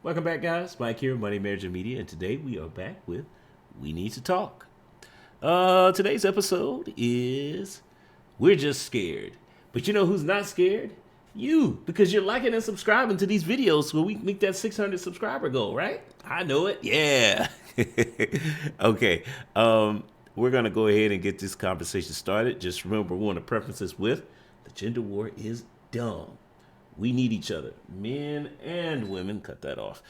Welcome back, guys. Mike here, Money Manager Media, and today we are back with We Need to Talk. Today's episode is We're Just Scared. But you know who's not scared? You, because you're liking and subscribing to these videos so we make that 600 subscriber goal, right? I know it. Yeah. Okay. We're going to go ahead and get this conversation started. Just remember, we want to preface this with the gender war is dumb. We need each other. Men and women, cut that off.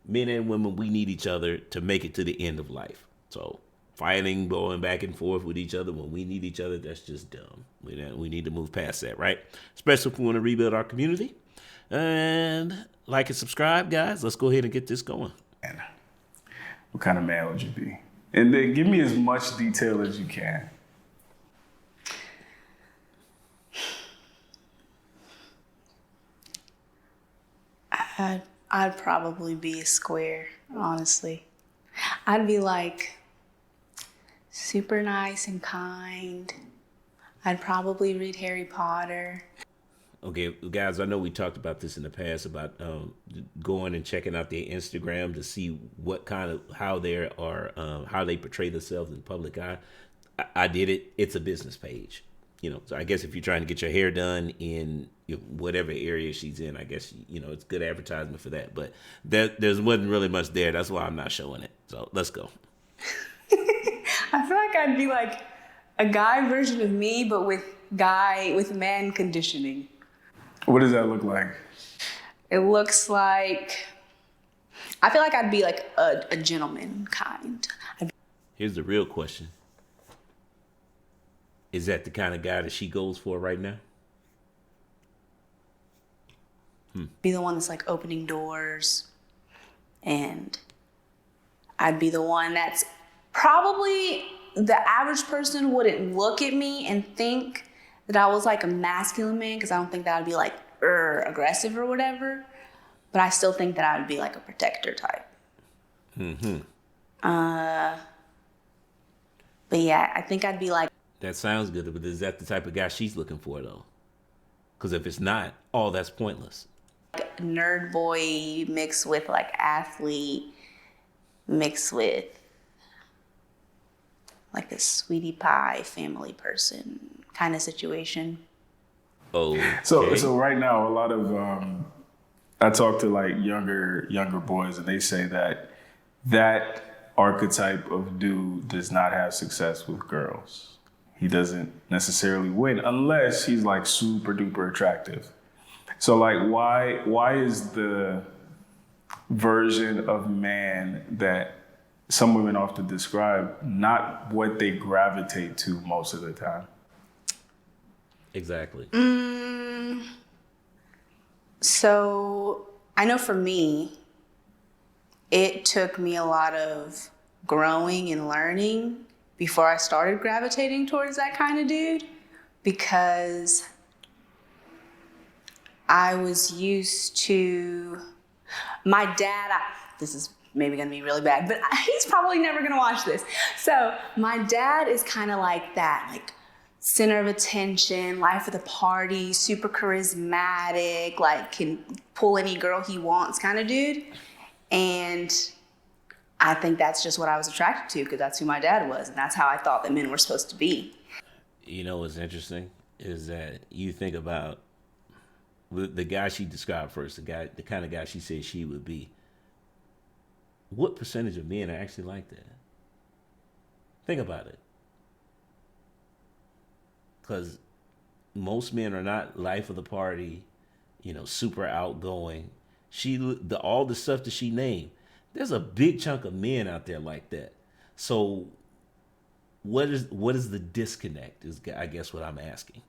Men and women, we need each other to make it to the end of life. So fighting, going back and forth with each other when we need each other, that's just dumb. We need to move past that, right? Especially if we want to rebuild our community. And like and subscribe, guys. Let's go ahead and get this going. What kind of man would you be? And then give me as much detail as you can. I'd probably be a square, honestly. I'd be like super nice and kind. I'd probably read Harry Potter. Okay, guys, I know we talked about this in the past about going and checking out their Instagram to see what kind of how they portray themselves in public eye. I did it. It's a business page. So I guess if you're trying to get your hair done in whatever area she's in, I guess, it's good advertisement for that. But there wasn't really much there. That's why I'm not showing it. So let's go. I feel like I'd be like a guy version of me, but with man conditioning. What does that look like? It looks like, I feel like I'd be like a gentleman kind. Here's the real question. Is that the kind of guy that she goes for right now? Be the one that's like opening doors, and I'd be the one that's probably the average person wouldn't look at me and think that I was like a masculine man, because I don't think that I'd be like aggressive or whatever, but I still think that I would be like a protector type. But yeah, I think I'd be like. That sounds good, but is that the type of guy she's looking for, though? Because if it's not, that's pointless. Nerd boy mixed with like athlete, mixed with like a sweetie pie family person kind of situation. Oh, so right now, a lot of I talk to like younger boys, and they say that archetype of dude does not have success with girls. He doesn't necessarily win unless he's like super duper attractive. So like, why is the version of man that some women often describe not what they gravitate to most of the time? Exactly. So I know for me, it took me a lot of growing and learning before I started gravitating towards that kind of dude, because I was used to my dad. This is maybe going to be really bad, but he's probably never going to watch this. So my dad is kind of like that, like center of attention, life of the party, super charismatic, like can pull any girl he wants kind of dude. And I think that's just what I was attracted to, because that's who my dad was, and that's how I thought that men were supposed to be. What's interesting is that you think about the guy she described first, the kind of guy she said she would be. What percentage of men are actually like that? Think about it. Because most men are not life of the party, super outgoing. All the stuff that she named, there's a big chunk of men out there like that. So what is the disconnect is, I guess, what I'm asking.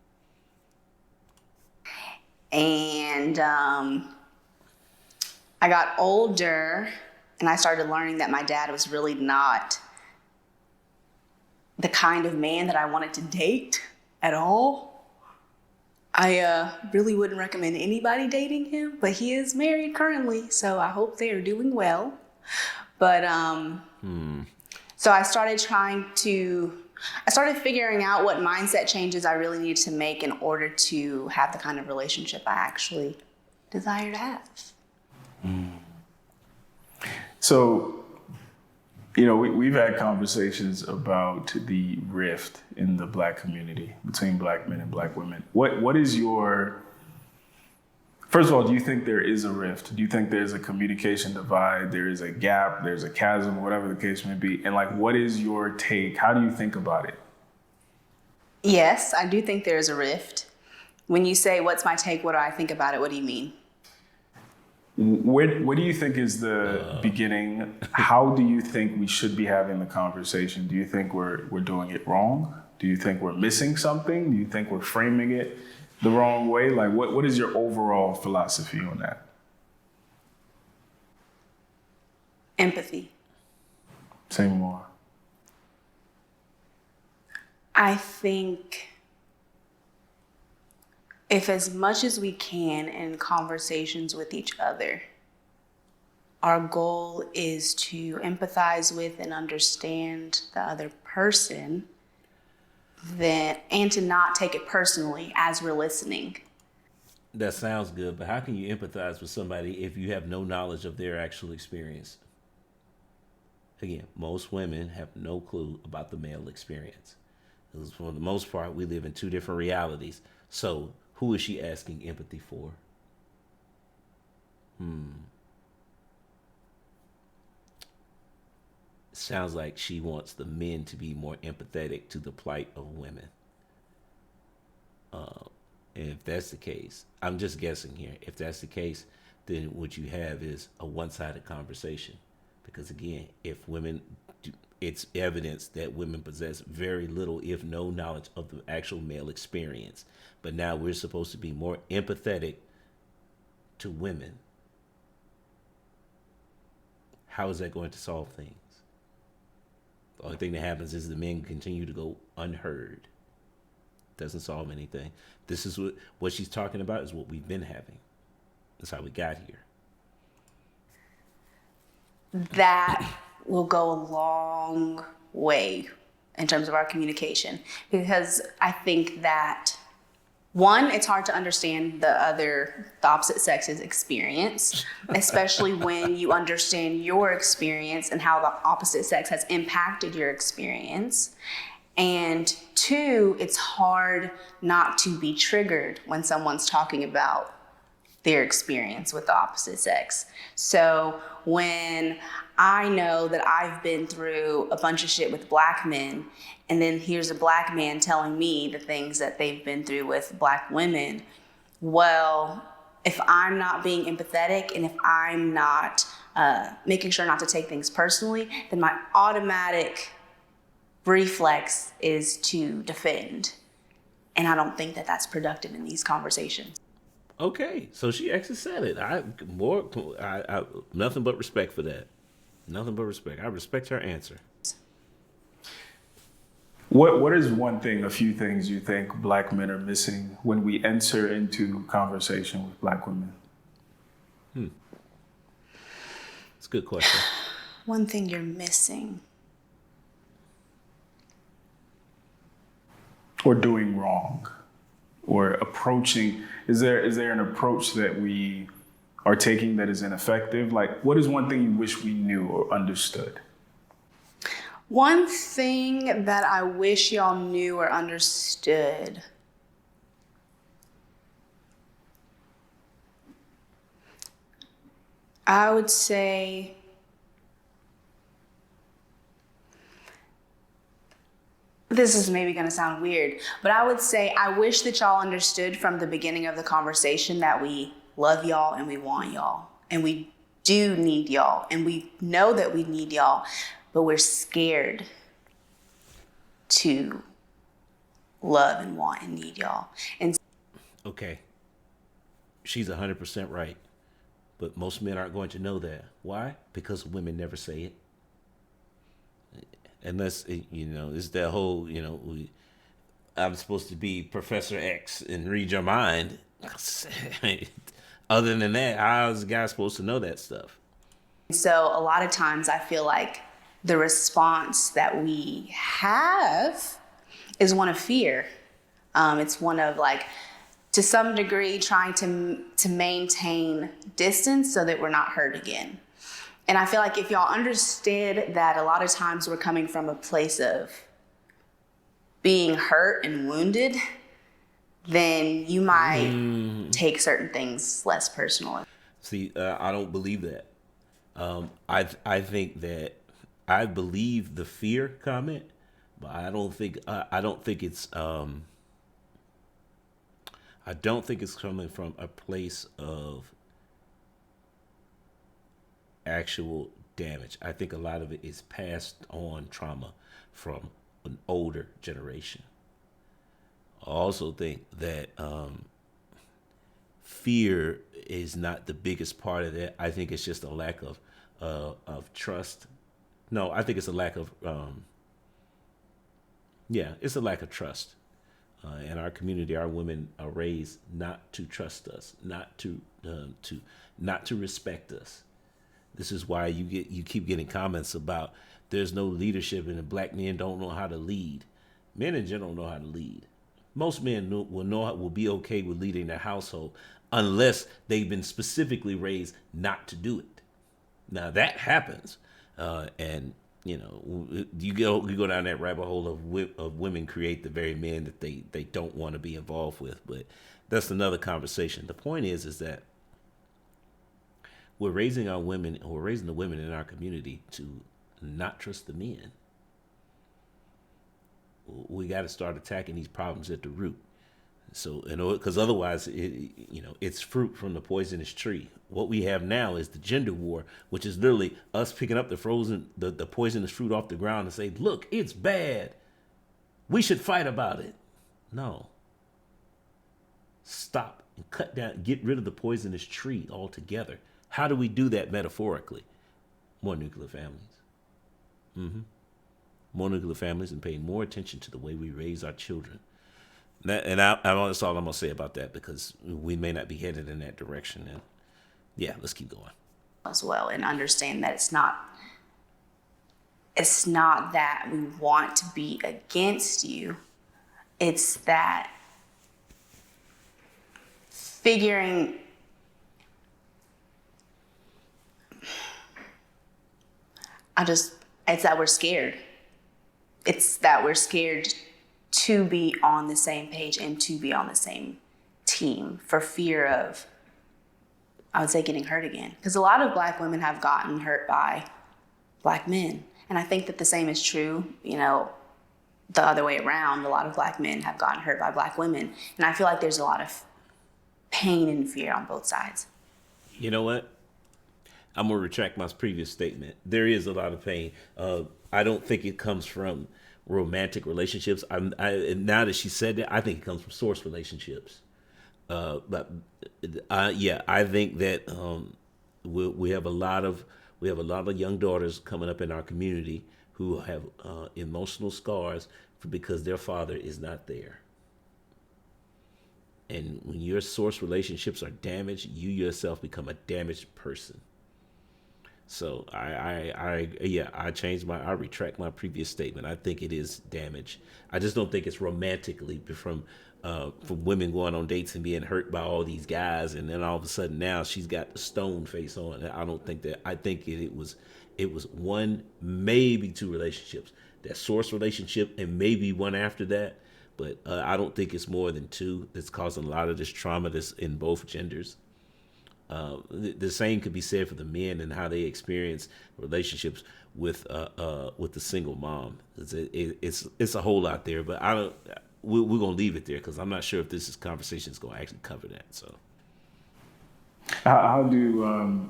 And I got older and I started learning that my dad was really not the kind of man that I wanted to date at all. I really wouldn't recommend anybody dating him, but he is married currently, so I hope they are doing well. But so I started figuring out what mindset changes I really needed to make in order to have the kind of relationship I actually desire to have. So, we've had conversations about the rift in the Black community between Black men and Black women. What is your, first of all, do you think there is a rift? Do you think there's a communication divide? There is a gap, there's a chasm, whatever the case may be? And what is your take? How do you think about it? Yes, I do think there is a rift. When you say, what's my take, what do I think about it, what do you mean? What do you think is the beginning? How do you think we should be having the conversation? Do you think we're doing it wrong? Do you think we're missing something? Do you think we're framing it the wrong way? What is your overall philosophy on that? Empathy. Say more. I think if as much as we can in conversations with each other, our goal is to empathize with and understand the other person, and to not take it personally as we're listening. That sounds good, but how can you empathize with somebody if you have no knowledge of their actual experience? Again, most women have no clue about the male experience. Because for the most part, we live in two different realities. So who is she asking empathy for? Sounds like she wants the men to be more empathetic to the plight of women. And if that's the case, I'm just guessing here. If that's the case, then what you have is a one-sided conversation. Because again, it's evidence that women possess very little, if no, knowledge of the actual male experience. But now we're supposed to be more empathetic to women. How is that going to solve things? The only thing that happens is the men continue to go unheard. Doesn't solve anything. This is what she's talking about is what we've been having. That's how we got here. That will go a long way in terms of our communication, because I think that, one, it's hard to understand the opposite sex's experience, especially when you understand your experience and how the opposite sex has impacted your experience. And two, it's hard not to be triggered when someone's talking about their experience with the opposite sex. So when I know that I've been through a bunch of shit with Black men, and then here's a Black man telling me the things that they've been through with Black women, well, if I'm not being empathetic and if I'm not making sure not to take things personally, then my automatic reflex is to defend. And I don't think that that's productive in these conversations. Okay, so she actually said it. I nothing but respect for that. Nothing but respect. I respect her answer. What is one thing, a few things you think Black men are missing when we enter into conversation with Black women? It's a good question. One thing you're missing. Or doing wrong, or approaching. Is there an approach that we are taking that is ineffective? What is one thing you wish we knew or understood? One thing that I wish y'all knew or understood. I would say this is maybe going to sound weird, but I would say I wish that y'all understood from the beginning of the conversation that we love y'all and we want y'all and we do need y'all and we know that we need y'all, but we're scared to love and want and need y'all. And Okay. She's 100% right. But most men aren't going to know that. Why? Because women never say it. Unless, it's that whole, I'm supposed to be Professor X and read your mind. Other than that, how is a guy supposed to know that stuff? so a lot of times I feel like the response that we have is one of fear. It's one of to some degree, trying to maintain distance so that we're not hurt again. And I feel like if y'all understood that a lot of times we're coming from a place of being hurt and wounded, then you might take certain things less personally. See, I don't believe that. I think that I believe the fear comment, but I don't think it's coming from a place of actual damage. I think a lot of it is passed on trauma from an older generation. I also think that fear is not the biggest part of that. I think it's just a lack of trust. No, I think it's a lack of it's a lack of trust. In our community, our women are raised not to trust us, not to respect us. This is why you keep getting comments about there's no leadership and the black men don't know how to lead. Men in general know how to lead. Most men will be okay with leading their household unless they've been specifically raised not to do it. Now that happens, and you go down that rabbit hole of women create the very men that they don't want to be involved with. But that's another conversation. The point is that we're raising the women in our community to not trust the men. We got to start attacking these problems at the root. So, because otherwise, it's fruit from the poisonous tree. What we have now is the gender war, which is literally us picking up the poisonous fruit off the ground and say, "Look, it's bad. We should fight about it." No. Stop and cut down. Get rid of the poisonous tree altogether. How do we do that metaphorically? More nuclear families. More nuclear families and paying more attention to the way we raise our children. That's all I'm going to say about that, because we may not be headed in that direction. And let's keep going. As well, and understand that it's not that we want to be against you. It's that it's that we're scared. It's that we're scared to be on the same page and to be on the same team for fear of, I would say, getting hurt again. Because a lot of black women have gotten hurt by black men. And I think that the same is true, the other way around. A lot of black men have gotten hurt by black women. And I feel like there's a lot of pain and fear on both sides. You know what? I'm going to retract my previous statement. There is a lot of pain. I don't think it comes from romantic relationships. Now that she said that, I think it comes from source relationships. I think that we have a lot of young daughters coming up in our community who have emotional scars because their father is not there. And when your source relationships are damaged, you yourself become a damaged person. So I retract my previous statement. I think it is damage. I just don't think it's romantically from women going on dates and being hurt by all these guys, and then all of a sudden now she's got the stone face on. I don't think that. I think it was one, maybe two relationships. That source relationship and maybe one after that. But I don't think it's more than two that's causing a lot of this trauma that's in both genders. The same could be said for the men and how they experience relationships with the single mom. It's a whole lot there, but we're gonna leave it there because I'm not sure if this conversation is gonna actually cover that. So, how do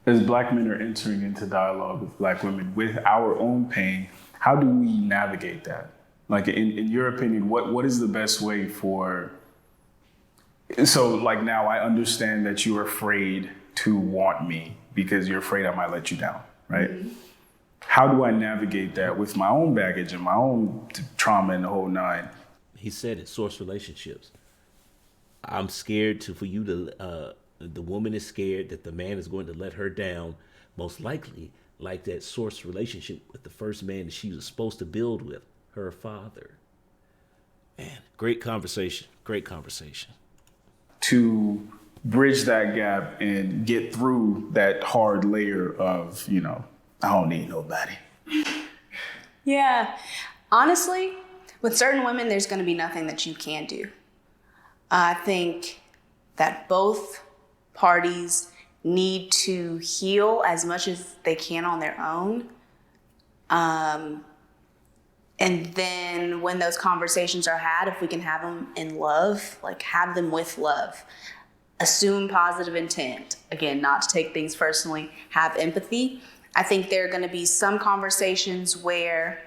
as black men are entering into dialogue with black women with our own pain, how do we navigate that? Like in your opinion, what is the best way for? So, like, now I understand that you're afraid to want me because you're afraid I might let you down, right? Mm-hmm. How do I navigate that with my own baggage and my own trauma and the whole nine? He said it, source relationships. I'm scared for you to, the woman is scared that the man is going to let her down, most likely, like that source relationship with the first man that she was supposed to build with, her father. Man, great conversation. To bridge that gap and get through that hard layer of, I don't need nobody. Yeah. Honestly, with certain women, there's going to be nothing that you can do. I think that both parties need to heal as much as they can on their own. And then when those conversations are had, if we can have them in love, like have them with love, assume positive intent. Again, not to take things personally, have empathy. I think there are going to be some conversations where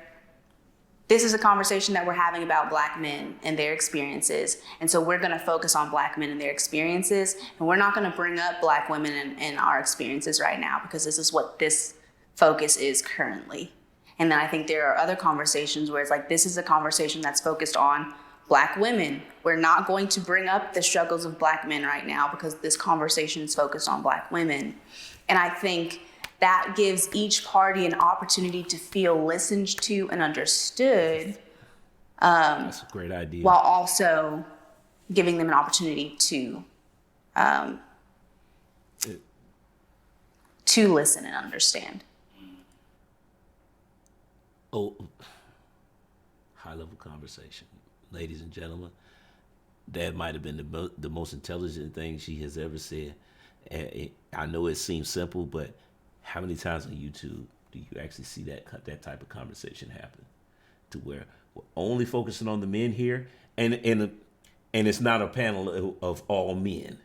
this is a conversation that we're having about Black men and their experiences. And so we're going to focus on Black men and their experiences. And we're not going to bring up Black women and our experiences right now, because this is what this focus is currently. And then I think there are other conversations where it's like, this is a conversation that's focused on Black women. We're not going to bring up the struggles of Black men right now because this conversation is focused on Black women. And I think that gives each party an opportunity to feel listened to and understood. That's a great idea. While also giving them an opportunity to listen and understand. Oh, high level conversation. Ladies and gentlemen, that might have been the most intelligent thing she has ever said. I know it seems simple, but how many times on YouTube do you actually see that type of conversation happen? To where we're only focusing on the men here, and it's not a panel of all men.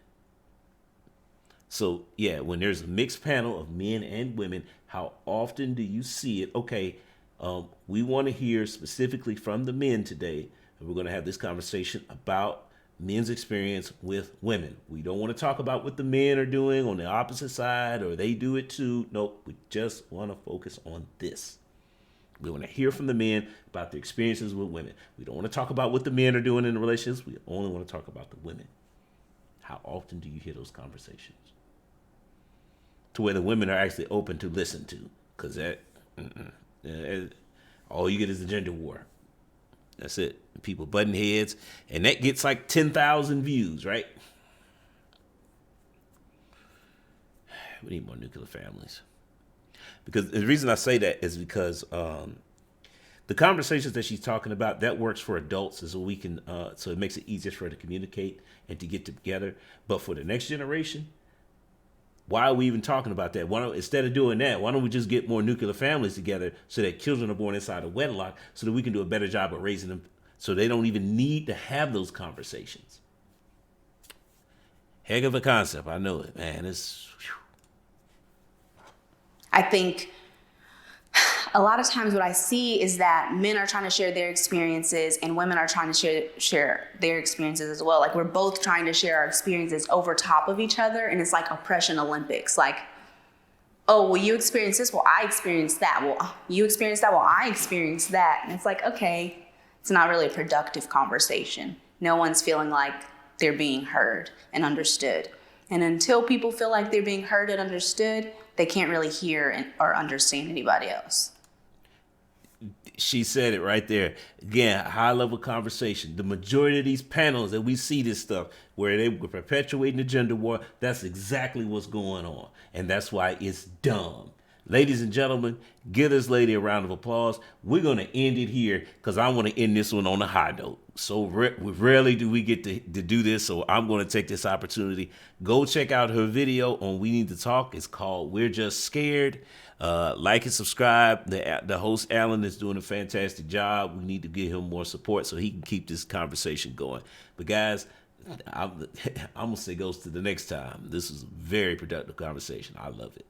So yeah, when there's a mixed panel of men and women, how often do you see it? Okay, we want to hear specifically from the men today, and we're going to have this conversation about men's experience with women. We don't want to talk about what the men are doing on the opposite side or they do it too. Nope, we just want to focus on this. We want to hear from the men about their experiences with women. We don't want to talk about what the men are doing in the relationships. We only want to talk about the women. How often do you hear those conversations? To where the women are actually open to listen to. Because all you get is the gender war. That's it. People butting heads. And that gets like 10,000 views, right? We need more nuclear families. Because the reason I say that is because the conversations that she's talking about, that works for adults, so we can so it makes it easier for her to communicate and to get together. But for the next generation, why are we even talking about that? Instead of doing that, why don't we just get more nuclear families together so that children are born inside of wedlock so that we can do a better job of raising them so they don't even need to have those conversations? Heck of a concept. I know it, man. I think a lot of times what I see is that men are trying to share their experiences and women are trying to share their experiences as well. Like we're both trying to share our experiences over top of each other, and it's like oppression Olympics. Like, oh, well, you experienced this, well, I experienced that. Well, you experienced that, well, I experienced that. And it's like, okay, it's not really a productive conversation. No one's feeling like they're being heard and understood. And until people feel like they're being heard and understood, they can't really hear or understand anybody else. She said it right there. Again, high level conversation. The majority of these panels that we see this stuff where they were perpetuating the gender war, that's exactly what's going on. And that's why it's dumb. Ladies and gentlemen, give this lady a round of applause. We're going to end it here because I want to end this one on a high note. So rarely do we get to do this, so I'm going to take this opportunity. Go check out her video on We Need to Talk. It's called We're Just Scared. Like and subscribe. The host, Alan, is doing a fantastic job. We need to give him more support so he can keep this conversation going. But guys, I'm going to say goes to the next time. This was a very productive conversation. I love it.